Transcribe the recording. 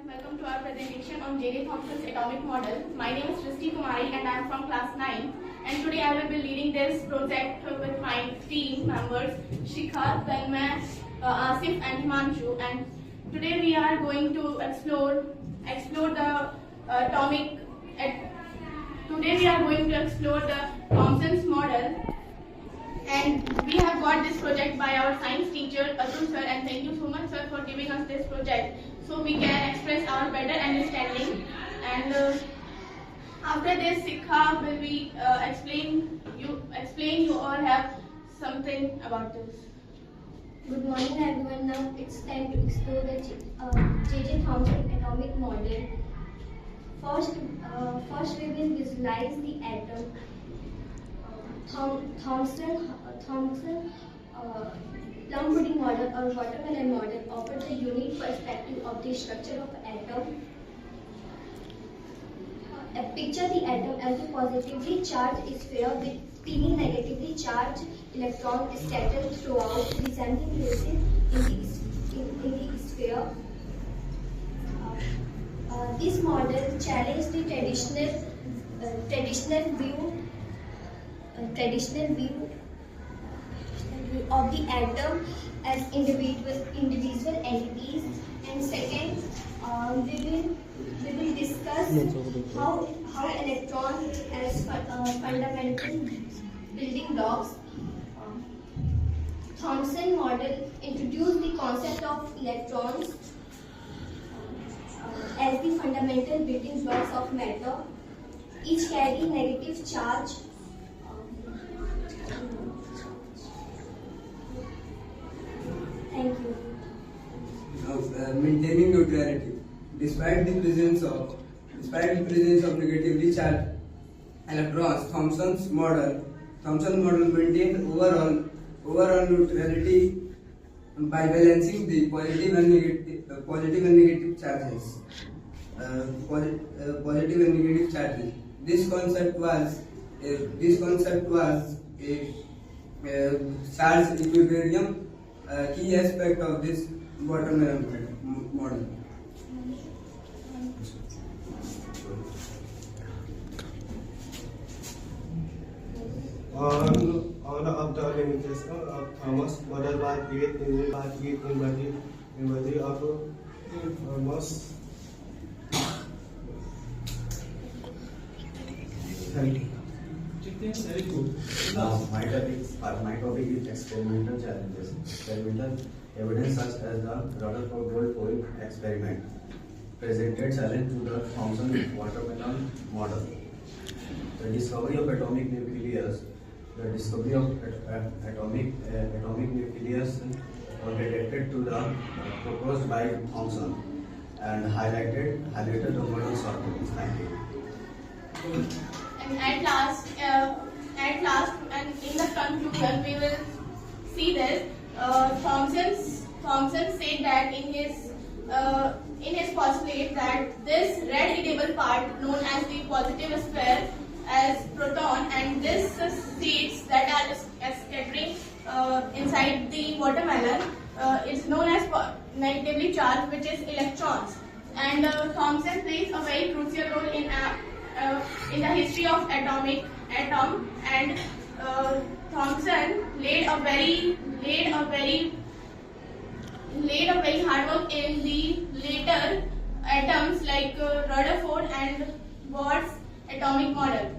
Welcome to our presentation on J.J. Thomson's atomic model. My name is Srishti Kumari and I am from class 9. And today I will be leading this project with my team members Shikha, Tanmay, Asif and Himanshu. And today we are going to explore the atomic. Today we are going to explore the Thomson's model. And we have got this project by our science teacher Hathua sir, and thank you so much sir for giving us this project so we can express our better understanding. And after this, Shikha will be explain you all have something about this. Good morning everyone. Now it's time to explore the J.J. Thomson atomic model. First we will visualize the atom. Thomson Plum Pudding Model or Watermelon Model offers a unique perspective of the structure of atom. Picture the atom as a positively charged sphere with teeny negatively charged electrons scattered throughout, resembling places in the sphere. This model challenged the traditional view of the atom as individual entities. And second, we will discuss how electrons as fundamental building blocks. Thomson model introduced the concept of electrons as the fundamental building blocks of matter. Each carry negative charge. Thank you. Now, maintaining neutrality. Despite the presence of negatively charged electrons, Thomson model maintained overall neutrality by balancing the positive and negative charges. This concept was a charge equilibrium, key aspect of this watermelon model. One of the limitations of Thomson model was created in body of almost 30. Now, my topic is experimental challenges. Experimental evidence such as the Rutherford foil experiment presented challenge to the Thomson watermelon model. The discovery of atomic nucleus was detected to the proposed by Thomson and highlighted the model's shortcomings. Thank you. And at last, and in the conclusion, we will see this. Thomson said that in his postulate that this red edible part known as the positive sphere as proton, and this seeds that are scattering inside the watermelon is known as negatively charged, which is electrons. And Thomson plays a very crucial role in the history of atom, and Thomson laid a very hard work in the later atoms like Rutherford and Bohr's atomic model.